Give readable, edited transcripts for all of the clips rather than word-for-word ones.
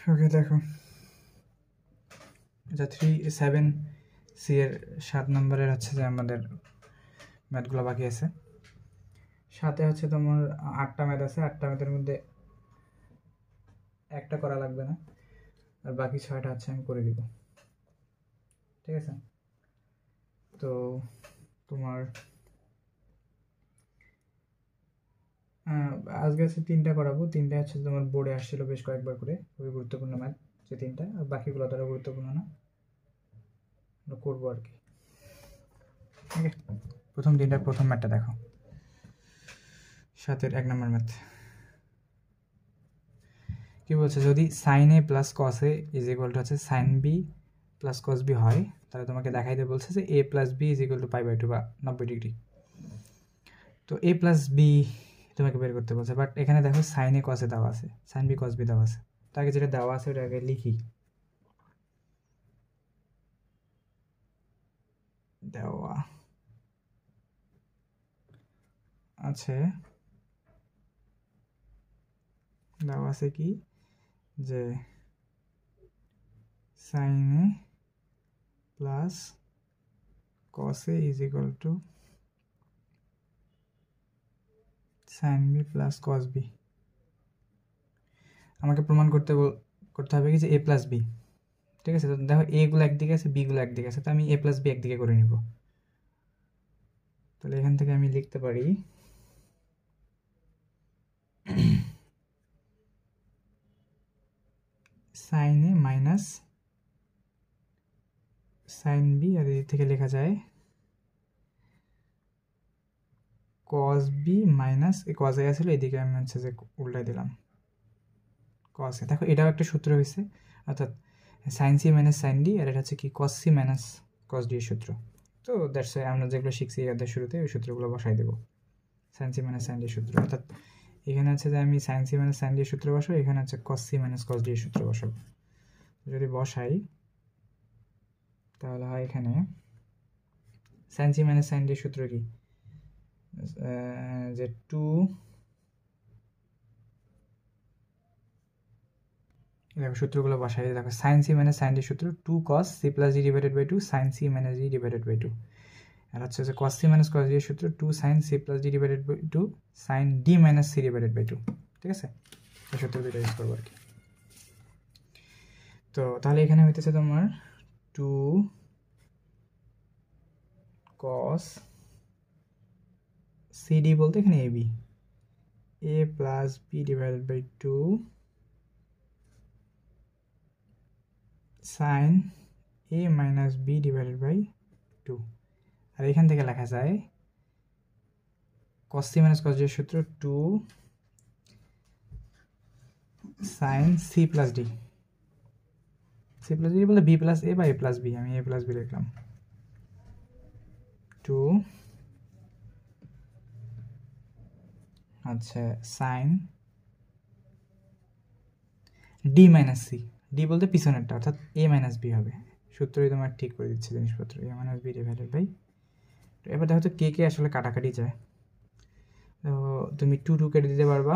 ওকে দেখো, এটা 3-7C এর 7 নম্বরের হচ্ছে যে আমাদের ম্যাথগুলো বাকি আছে। সাথে হচ্ছে তোমার 8টা ম্যাথ আছে। 8টা ম্যাথের মধ্যে একটা করা লাগবে না, আর বাকি 6টা হচ্ছে আমি করে দিব। ঠিক আছে, তো তোমার আজকে হচ্ছে 3টা করাবো। 3টা হচ্ছে তোমার বোর্ডে আসছিল বেশ কয়েকবার করে, খুবই গুরুত্বপূর্ণ ম্যাথ যে 3টা, আর বাকিগুলো তারা গুরুত্বপূর্ণ না, করবো আর কি। ঠিক আছে, প্রথম 3টার প্রথম ম্যাথটা দেখো, 7-এর 1 নম্বর ম্যাথ। কি বলছে, যদি sine A plus cos A is equal to হচ্ছে sine B plus cos B হয়, তাহলে তোমাকে দেখাইতে বলছে যে A plus B is equal to π/2 বা 90 ডিগ্রি। তো এ প্লাস বি তোমাকে বের করতে বলছে, বাট এখানে দেখো সাইন এ কস এ দেওয়া আছে, সাইন বি কস বি দেওয়া আছে। তাকে যেটা দেওয়া আছে ওটা আগে লিখি। দেওয়া আছে, দেওয়া আছে কি যে sine A plus cos A is equal to sine B plus cos B. আমাকে প্রমাণ করতে হবে কি যে এ প্লাস বি। ঠিক আছে, তো দেখো এগুলো একদিকে আছে, বিগুলো একদিকে আছে, তো আমি এ প্লাস বি একদিকে করে নিব। তাহলে এখান থেকে আমি লিখতে পারি সাইন এ মাইনাস সাইন বি, আর এদিক থেকে লেখা যায় কস বি মাইনাস এই কস এ আসলে এদিকে আমি হচ্ছে যে উল্টাই দিলাম কস এ। দেখো এটাও একটা সূত্র হয়েছে, অর্থাৎ sine C minus sine D, আর এটা হচ্ছে কি cos C minus cos D এর সূত্র। তো দ্যাটস আমরা যেগুলো শিখছি এদের শুরুতে ওই সূত্রগুলো বসাই দেবো, sine C minus sine D সূত্র। অর্থাৎ এখানে হচ্ছে যে আমি sine C minus sine D সূত্র বসাবো, এখানে হচ্ছে cos C minus cos D সূত্র বসাবো। যদি বসাই তাহলে হয় এখানে sine C minus sine D সূত্র কি যে 2 দেখো সূত্রগুলো বসাই। দেখো sine C minus sine D সূত্র 2 cos c plus D divided by 2 sine C minus D divided by 2, আর হচ্ছে যে cos c minus cos D এর সূত্র 2 sine C plus D divided by 2 sine D minus C divided by 2। ঠিক আছে, এই সূত্র দুটো ইউজ করবো আর কি। তো তাহলে এখানে হইতেছে তোমার 2 cos cd বলতে এখানে ab a plus b divided by 2 sine a minus b divided by 2, আর এখান থেকে লেখা যায় cos c minus cos d এর সূত্র 2 sine c plus d, c plus d বলে b প্লাস a বা a প্লাস b, আমি a প্লাস b লিখলাম 2 আচ্ছা sine d minus c, d বলতে পিছনেরটা, অর্থাৎ a মাইনাস b হবে। সূত্রই তোমার ঠিক করে দিচ্ছে জিনিসপত্র, a minus b divided by. এবার দেখো তো কে কে আসলে কাটাকাটি যায়, তো তুমি 2 কেটে দিতে পারবা।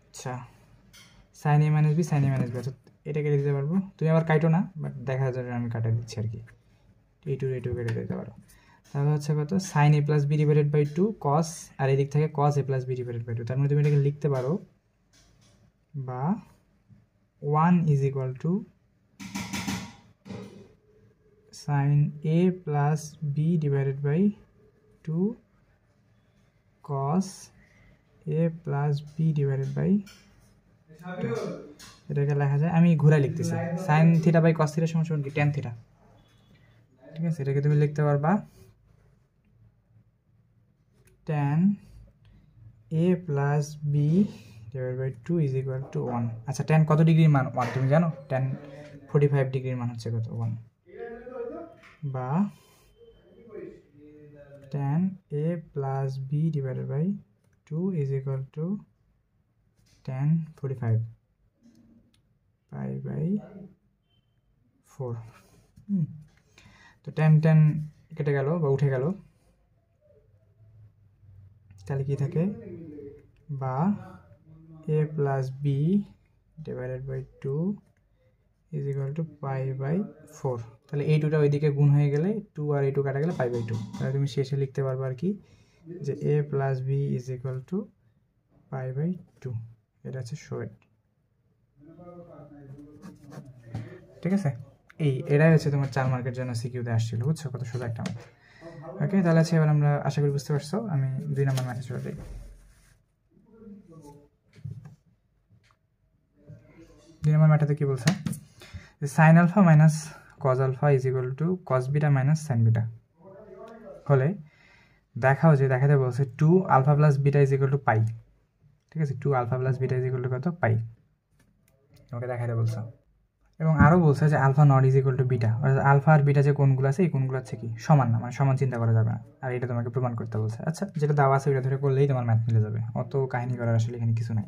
আচ্ছা সাইন এ মাইনাস বি সাইন এ মাইনাস বি, অর্থাৎ এটা কেটে দিতে পারবো। তুমি আবার কাটো না, বাট দেখা যাবে আমি কাটা দিচ্ছি আর কি, এই টু কেটে দিতে পারো। তাহলে হচ্ছে কত sine A plus B divided by 2 cos, আর এদিক থেকে cos A plus B divided by 2। তার মানে তুমি এটাকে লিখতে পারো বা 1 is equal to sine A plus B divided by 2 cos A plus B divided by, এটাকে লেখা যায়, আমি ঘুরাই লিখতেছি, sine theta by cos theta সমান কি ট্যান থিটা। ঠিক আছে, এটাকে তুমি লিখতে পারবা tan A plus B divide by 2 is equal to 1। আচ্ছা ট্যান কত ডিগ্রির মান 1 তুমি জানো, ট্যান 45 ডিগ্রির মান হচ্ছে কত 1, বা tan A plus B divided by 2 is equal to tan 45 pi by 4। তো ট্যান ট্যান কেটে গেল বা উঠে গেল, তাহলে কি থাকে, বা a plus B divided by 2 is equal to pi by 4। তাহলে এই টুটা ওইদিকে গুণ হয়ে গেলে 2 আর এই 2 কাটা গেলে পাই বাই 2। তাহলে তুমি শেষে লিখতে পারবে আর কি যে a plus B is equal to pi by 2। এটা হচ্ছে শোয়েড। ঠিক আছে, এটাই হচ্ছে তোমার 4 মার্কের জন্য সিকিউতে আসছিল, বুঝছো কত সোজা একটা ম্যাথ। ওকে, তাহলে আছে এবার আমরা আশা করি বুঝতে পারছো। আমি 2 নম্বর ম্যাথে চলে যাই। 2 নম্বর ম্যাথে কি বলছে, sine alpha minus cos alpha is equal to cos beta minus sine beta হলে দেখাও যে দেখাতে বলছে 2 alpha plus beta is equal to pi. ঠিক আছে, 2 alpha plus beta is equal to কত, পাই। ওকে দেখাতে বলছে, এবং আরও বলছে যে alpha not is equal to beta, অর্থাৎ আলফা আর বিটা যে কোনগুলো আছে এই কোনগুলো হচ্ছে কি সমান না, মানে সমান চিন্তা করা যাবে না। আর এটা তোমাকে প্রমাণ করতে বলছে। আচ্ছা, যেটা দেওয়া আছে ওইটা ধরে করলেই তোমার ম্যাথ মিলে যাবে, অত কাহিনী করার আসলে এখানে কিছু নাই।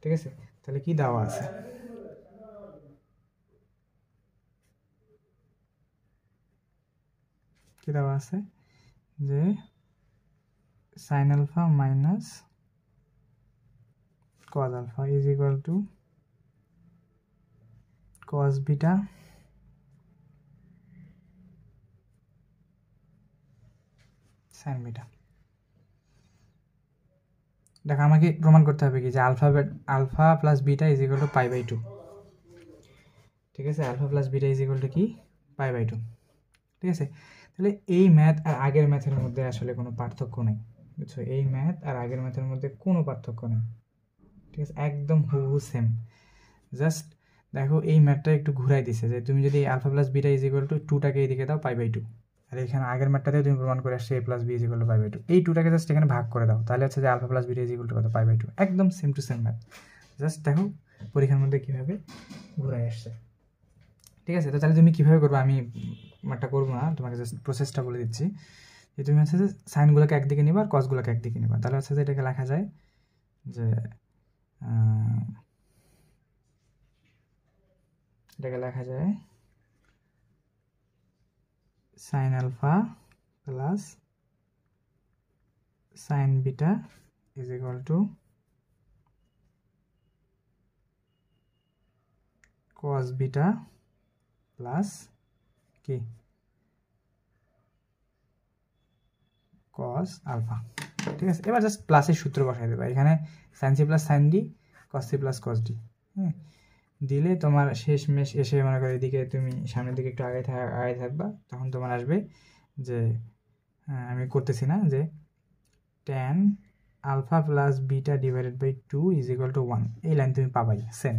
ঠিক আছে, তাহলে কি দেওয়া আছে, কি দেওয়া আছে যে sine alpha minus cos alpha is equal to cos beta sine beta. দেখো আমাকে প্রমাণ করতে হবে কি যে alpha plus beta is equal to pi by 2। ঠিক আছে, alpha plus beta is equal to কি, পাই বাই 2। ঠিক আছে, তাহলে এই ম্যাথ আর আগের ম্যাথের মধ্যে আসলে কোনো পার্থক্য নেই, বুঝছো, এই ম্যাথ আর আগের ম্যাথের মধ্যে কোনো পার্থক্য নেই। ঠিক আছে, একদম হুবহু সেম। জাস্ট দেখো এই ম্যাথটা একটু ঘুরাই দিছে যে তুমি যদি alpha plus beta is equal to 2টাকে এইদিকে দাও পাই বাই 2, আর এখানে আগের ম্যাথটাতেও তুমি প্রমাণ করে আসছে A plus B is equal to pi by 2, এই 2টাকে জাস্ট এখানে ভাগ করে দাও, তাহলে হচ্ছে যে alpha plus beta is equal to কত, পাই বাই 2। একদম same to same math, just দেখো পরীক্ষার মধ্যে কীভাবে ঘুরাই আসছে। ঠিক আছে, তো তাহলে তুমি কীভাবে করবে, আমি ম্যাথটা করবো না, তোমাকে জাস্ট প্রসেসটা বলে দিচ্ছি যে তুমি হচ্ছে যে সাইনগুলোকে একদিকে নিবা আর কসগুলোকে একদিকে নিবা। তাহলে হচ্ছে যে এটাকে লেখা যায় যে এটাকে লেখা যায় sine alpha plus sine beta is equal to cos beta plus কি কস আলফা। ঠিক আছে, এবার জাস্ট প্লাসের সূত্র বসাই দেবা, এখানে sine C plus sine D, cos C plus cos D. হ্যাঁ, দিলে তোমার শেষমেশ এসে মনে করো এদিকে তুমি সামনের দিকে একটু আগে থাকবা, তখন তোমার আসবে যে আমি করতেছি না, যে tan alpha plus beta divided by 2 is equal to 1, এই লাইন তুমি পাবাই সেম।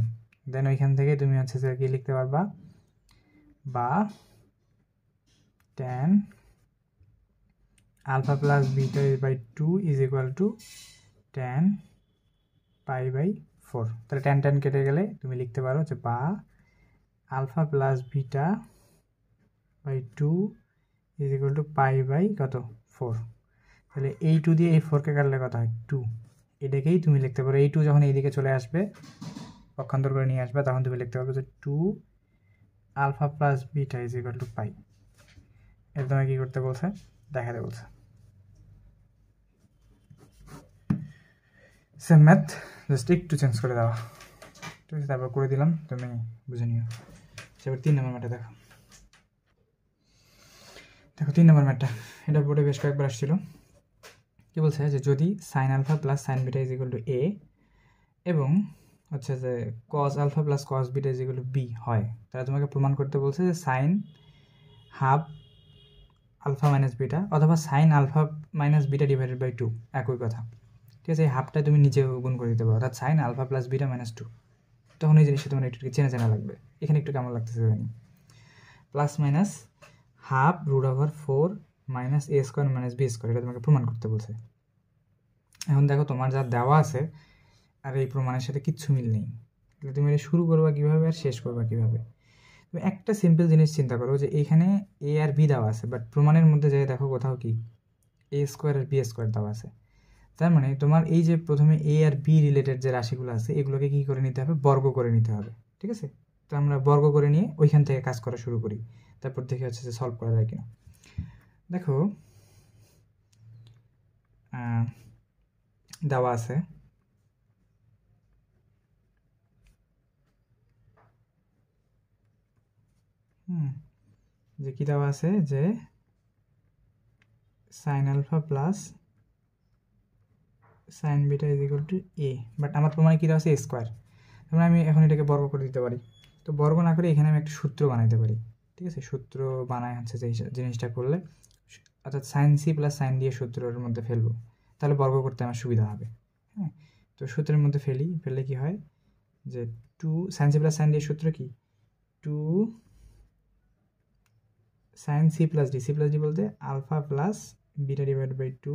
দেন ওইখান থেকে তুমি হচ্ছে যে কি লিখতে পারবা, বা tan alpha plus beta by 2 is equal to tan pi by 4। তাহলে ট্যান ট্যান কেটে গেলে তুমি লিখতে পারো যে বা alpha plus beta by 2 is equal to pi by কত, 4। তাহলে এই 2 দিয়ে এই 4কে কাটলে কত হয়, 2। এটাকেই তুমি লিখতে পারো, এই 2 যখন এইদিকে চলে আসবে পক্ষান্তর করে নিয়ে আসবে, তখন তুমি লিখতে পারবে যে 2 alpha plus beta is equal to pi. এর তোমায় কী করতে বলছে, দেখাতে বলছে। সেম ম্যাথ, জাস্ট একটু চেঞ্জ করে দেওয়া। ঠিক আছে, তারপর করে দিলাম, তুমি বুঝে নিও। এবার 3 নম্বর ম্যাথটা দেখো। দেখো 3 নম্বর ম্যাথটা, এটা বোর্ডে বেশ কয়েকবার আসছিল। কী বলছে যে যদি sine alpha plus sine beta is equal to A এবং হচ্ছে যে cos alpha plus cos beta is equal to B হয়, তাহলে তোমাকে প্রমাণ করতে বলছে যে sine half alpha minus beta অথবা sine alpha minus beta divided by 2 একই কথা। ঠিক আছে, এই হাফটা তুমি নিচে গুণ করে দিতে পারো, অর্থাৎ sine alpha plus beta minus 2। তখন এই জিনিসটা তোমার একটু চেনা চেনা লাগবে। এখানে একটু কেমন লাগতেছে জানি, plus minus half root over 4 minus A square minus B square, এটা তোমাকে প্রমাণ করতে বলছে। এখন দেখো তোমার যা দেওয়া আছে আর এই প্রমাণের সাথে কিচ্ছু মিল নেই, তাহলে তুমি এটা শুরু করবা কীভাবে আর শেষ করবা কীভাবে। তুমি একটা সিম্পল জিনিস চিন্তা করো যে এইখানে এ আর বি দেওয়া আছে, বাট প্রমাণের মধ্যে যাই দেখো কোথাও কি এ স্কোয়ার আর বি স্কোয়ার দেওয়া আছে। তার মানে তোমার এই যে প্রথমে এ আর বি রিলেটেড যে রাশিগুলো আছে এগুলোকে কী করে নিতে হবে, বর্গ করে নিতে হবে। ঠিক আছে, তো আমরা বর্গ করে নিয়ে ওইখান থেকে কাজ করা শুরু করি, তারপর দেখে হচ্ছে যে সলভ করা যায় কিনা। দেখো দেওয়া আছে যে কী দেওয়া আছে যে sine alpha plus sine beta is equal to A, but আমার প্রমাণে কী দেওয়া আছে এ স্কোয়ার। তারপরে আমি এখন এটাকে বর্গ করে দিতে পারি। তো বর্গ না করে এখানে আমি একটা সূত্র বানাইতে পারি, ঠিক আছে? সূত্র বানায় হচ্ছে যে জিনিসটা করলে, অর্থাৎ সাইন সি প্লাস সাইন দিয়ে সূত্রের মধ্যে ফেলবো, তাহলে বর্গ করতে আমার সুবিধা হবে। হ্যাঁ, তো সূত্রের মধ্যে ফেললে কি হয় যে two sine C plus sine দিয়ে সূত্র কি two sine C plus D বলতে alpha plus beta divide by two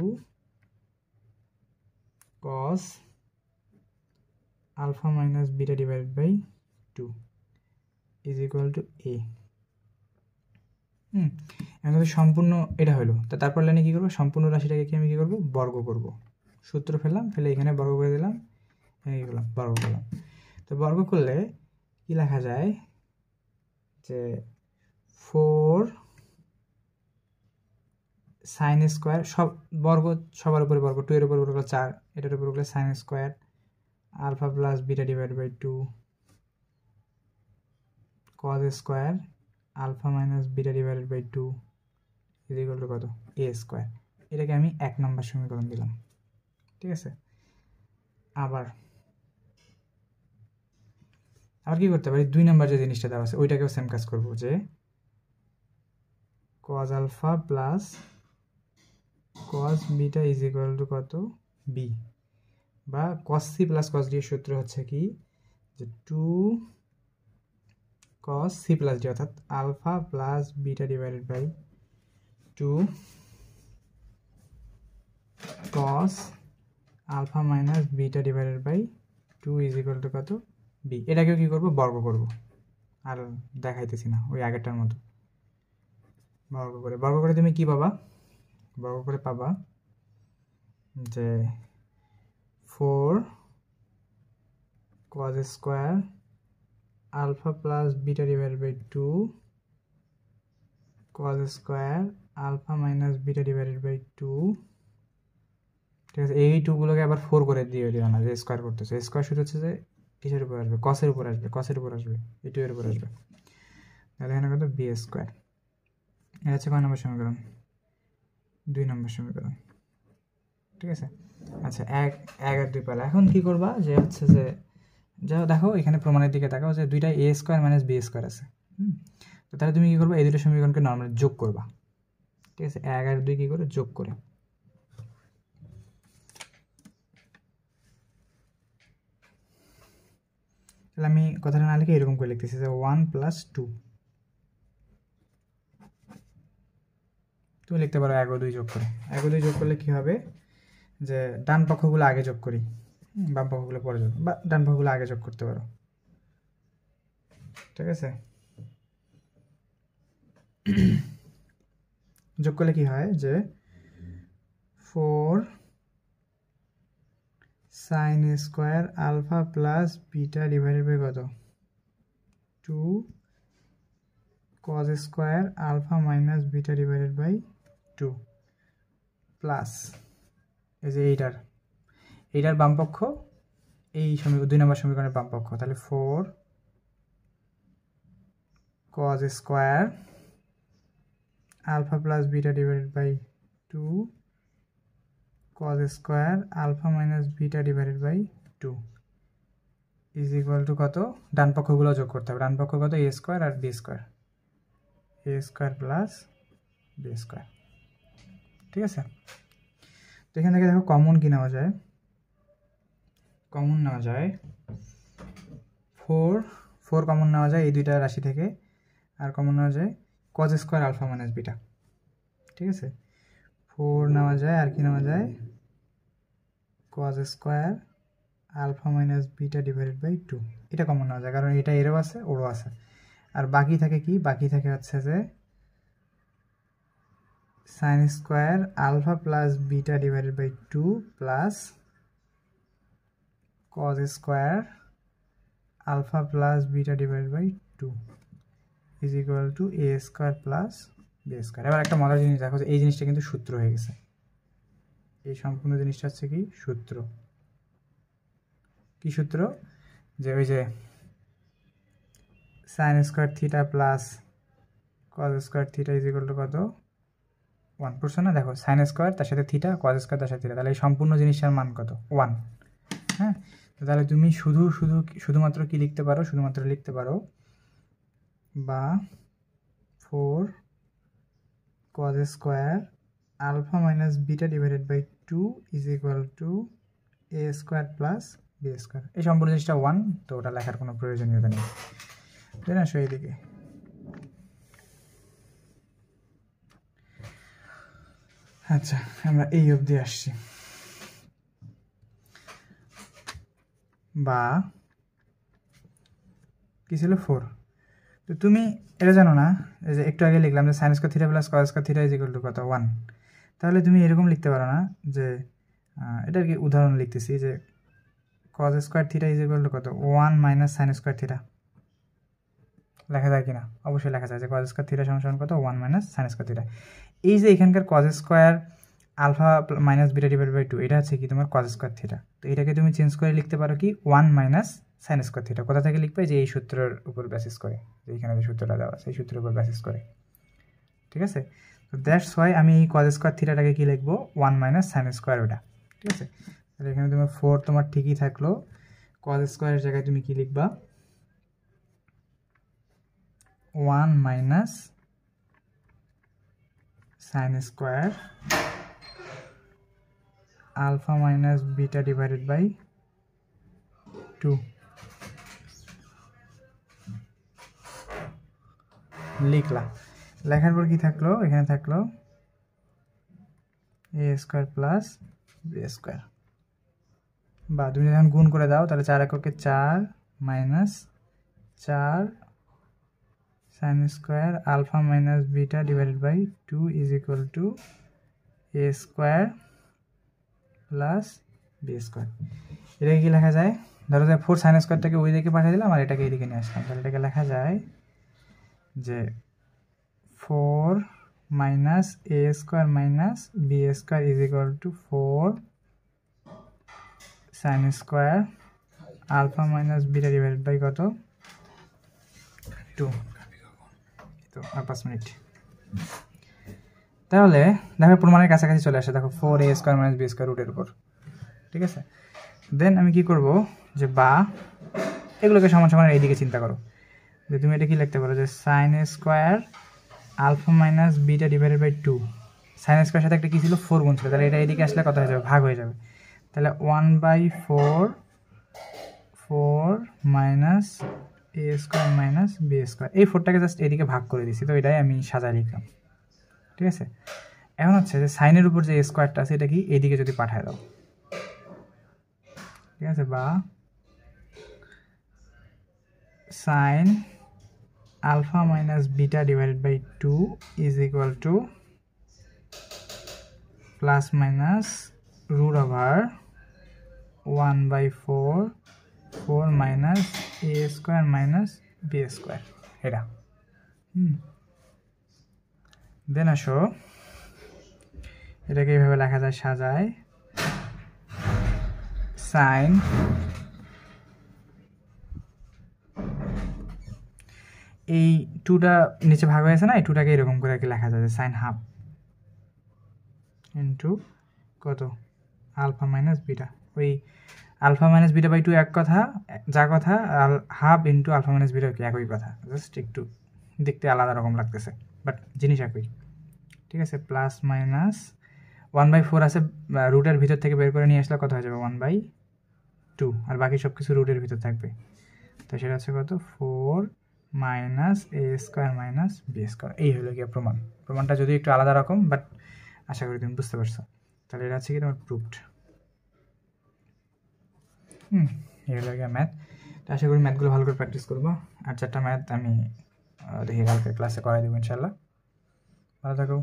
cos alpha minus beta divide by two is equal to A. এখন যদি সম্পূর্ণ এটা হলো, তারপর লাইনে কী করবো, সম্পূর্ণ রাশিটাকে কি আমি কী করবো, বর্গ করব। সূত্র ফেলে এখানে বর্গ করে দিলাম, এখানে কী করলাম, বর্গ করলাম। তো বর্গ করলে কি লেখা যায় যে 4 সাইন স্কোয়ার, সব বর্গ সবার উপরে বর্গ, 2 এর উপরে বর্গ 4, এটার উপরে বর্গ sine square alpha plus beta divide by 2 cos square alpha minus beta divided by 2 is equal to কত, এ স্কোয়ার। এটাকে আমি 1 নম্বর সমীকরণ দিলাম, ঠিক আছে? আবার কি করতে পারি, 2 নম্বর যে জিনিসটা দেওয়া আছে ওইটাকেও সেম কাজ করব, যে cos alpha plus cos beta is equal to কত, বি, বা cos C plus cos D এর সূত্র হচ্ছে কি যে 2 cos c প্লাস ডি, অর্থাৎ alpha plus beta divided by 2 cos alpha minus beta divided by 2 is equal to কত, B. এটাকেও কি করব, বর্গ করব। আর দেখাইতেছি না, ওই আগেরটার মতো বর্গ করে তুমি কি পাবা, বর্গ করে পাবা যে 4 cos square alpha plus beta divided by 2 cos square alpha minus beta divided by 2, ঠিক আছে? এই 2 গুলোকে আবার 4 করে দিয়ে দিও না, যে স্কোয়ার করতেছে। স্কোয়ার শুরু হচ্ছে যে কিসের উপর আসবে, কসের উপর আসবে, এই 2 এর উপর আসবে, তাহলে এখানে কত, বি স্কোয়ার। এটা হচ্ছে কয় নম্বর সমীকরণ, 2 নম্বর সমীকরণ, ঠিক আছে? আচ্ছা, 1 আর 2 পেলা। এখন কি করবা, যে হচ্ছে যে যাও দেখো এখানে প্রমাণের দিকে তাকাও, যে দুইটা এ স্কোয়ার মাইনাস বি স্কোয়ার আছে। তো তাহলে তুমি কি করবা, এই দুটো সমীকরণকে নর্মালি যোগ করবা, ঠিক আছে? 1 আর 2 কি করে যোগ করে, তাহলে আমি কথাটা না লিখে এরকম করে লিখতেছি যে 1 প্লাস 2, তুমি লিখতে পারো 1 ও 2 যোগ করে। 1 ও 2 যোগ করলে কি হবে, যে ডান পক্ষগুলো আগে যোগ করি, বাম পক্ষগুলো পরে যোগ, বা ডান পক্ষগুলো আগে যোগ করতে পারো, ঠিক আছে? যোগ করলে কি হয়, যে 4 sine square alpha plus beta divided by কত, 2 cos square alpha minus beta divided by 2 plus এই যে এইটার বামপক্ষ, এই 2 নম্বর সমীকরণের বামপক্ষ, তাহলে 4 cos square alpha plus beta divided by 2 cos square alpha minus beta divided by 2 is equal to কত, ডান পক্ষগুলো যোগ করতে হবে। ডান পক্ষ কত, এ স্কোয়ার আর B square, A square plus B square, ঠিক আছে? তো এখান থেকে দেখো কমন কি নেওয়া যায়, কমন নেওয়া যায় 4 কমন নেওয়া যায় এই দুইটা রাশি থেকে, আর কমন নেওয়া যায় cos square alpha minus beta, ঠিক আছে? 4 নেওয়া যায়, আর কি নেওয়া যায়, cos square alpha minus beta divided by 2, এটা কমন নেওয়া যায়, কারণ এটা এরও আছে ওরও আছে। আর বাকি থাকে কি, বাকি থাকে হচ্ছে যে sine square alpha plus beta divided by 2 plus cos square alpha plus beta divided by 2 is equal to A square plus B square. এবার একটা মজার জিনিস দেখো, এই জিনিসটা কিন্তু সূত্র হয়ে গেছে, এই সম্পূর্ণ জিনিসটা হচ্ছে কি সূত্র, কি সূত্র, যে ওই যে sine square theta plus cos square theta is equal to কত 1 পড়ছে না দেখো sin স্কয়ার তার সাথে থিটা cos স্কয়ার তার সাথে থিটা তাহলে এই সম্পূর্ণ জিনিসটার মান কত 1 হ্যাঁ তো তাহলে তুমি শুধুমাত্র কি লিখতে পারো শুধুমাত্র লিখতে পারো বা 4 cos square alpha minus beta divided by 2 is equal to a square plus b square এই সম্পূর্ণ জিনিসটা 1 তো ওটা লেখার কোনো প্রয়োজনীয়তা নেই তাই না সেই দিকে আচ্ছা আমরা এই অবধি আসছি বা কি ছিল 4 তো তুমি এটা জানো না এই যে একটু আগে লিখলাম যে sin square theta plus cos square theta is equal to কত 1 তাহলে তুমি এরকম লিখতে পারো না যে এটা কি উদাহরণ লিখতেছি যে cos square theta is equal to কত 1 মাইনাস sin স্কয়ার থিটা লেখা যায় কিনা অবশ্যই লেখা যায় যে cos স্কয়ার থিটা সমান কত 1 মাইনাস sin স্কয়ার থিটা এই যে এখানকার cos square alpha minus beta divided by 2 এটা হচ্ছে কি তোমার cos স্কয়ার থিটা তো এটাকে তুমি চেঞ্জ করে লিখতে পারো কি 1 মাইনাস sin স্কয়ার থিটা কোথা থেকে লিখবে যে এই সূত্রের উপর বেসিস করে যে এখানে যে সূত্রটা দেওয়া আছে এই সূত্রের উপর বেসিস করে ঠিক আছে তো দ্যাটস হোয়াই আমি এই cos স্কয়ার থিটাটাকে কি লিখবো 1 মাইনাস sin স্কয়ার ওটা ঠিক আছে তাহলে এখানে তোমার 4 তোমার ঠিকই থাকলো cos স্কয়ারের জায়গায় তুমি কি লিখবা 1 minus sin square alpha minus beta divided by 2 লিখলা লেখার পর কি থাকলো এখানে থাকলো a square plus b square বা তুমি যখন গুণ করে দাও তাহলে 4 এককে 4 minus 4 sin square alpha minus beta divided by 2 is equal to a square plus b square এটাকে কি লেখা যায় ধরো যে 4 sin স্কয়ারটাকে ওই দিকে পাঠিয়ে দিলাম আর এটাকে এই দিকে নিয়ে আসলাম তাহলে এটাকে লেখা যায় যে 4 minus a square minus b square is equal to 4 sin square alpha minus beta divided by কত 2 তো আর 5 মিনিট তাহলে দেখো প্রমাণের কাছাকাছি চলে আসে দেখো 4a square minus b square রুটের উপর ঠিক আছে দেন আমি কি করব যে বা এগুলোকে সমান সমান এইদিকে চিন্তা করো যে তুমি এটা কি লিখতে পারো যে sin square alpha minus beta divided by 2 sin square সাথে একটা কি ছিল 4 গুণ ছিল তাহলে এটা এইদিকে আসলে কত হয়ে যাবে ভাগ হয়ে যাবে তাহলে 1/4 4 minus a square minus b square এই 4টাকে জাস্ট এইদিকে ভাগ করে দিছি তো এটাই আমি সাজায় লিখলাম ঠিক আছে এখন হচ্ছে যে সাইনের উপর যে স্কয়ারটা আছে এটা কি এইদিকে যদি পাঠায় দাও ঠিক আছে বা sin alpha minus beta divided by 2 is equal to plus minus root over 1/4 4 minus a square minus b square এটা দেন আসো এটাকে এইভাবে লেখা যায় সাজায় sin এই 2টা নিচে ভাগ হয়েছে না এই 2টাকে এরকম করে কি লেখা যায় sin হাফ ইনটু কত আলফা মাইনাস বিটা ওই আলফা মাইনাস বিটা বাই 2 এক কথা যা কথা আর half into alpha minus beta কি একই কথা জাস্ট একটু দেখতে আলাদা রকম লাগতেছে বাট জিনিস একই ঠিক আছে প্লাস মাইনাস 1/4 আছে রুটের ভিতর থেকে বের করে নিয়ে আসলে কত হয়ে যাবে 1/2 আর বাকি সব কিছু রুটের ভিতর থাকবে তো সেটা হচ্ছে কত 4 minus a square minus b square এই হলো কি প্রমাণটা যদি একটু আলাদা রকম বাট আশা করি তুমি বুঝতে পারছো তাহলে এটা হচ্ছে কি তোমার প্রুফড এই হলো কি ম্যাথ আশা করি ম্যাথগুলো ভালো করে প্র্যাকটিস করবো আর 4টা ম্যাথ আমি দেখি কালকে ক্লাসে করাই দেবো ইনশাল্লাহ ভালো থাকো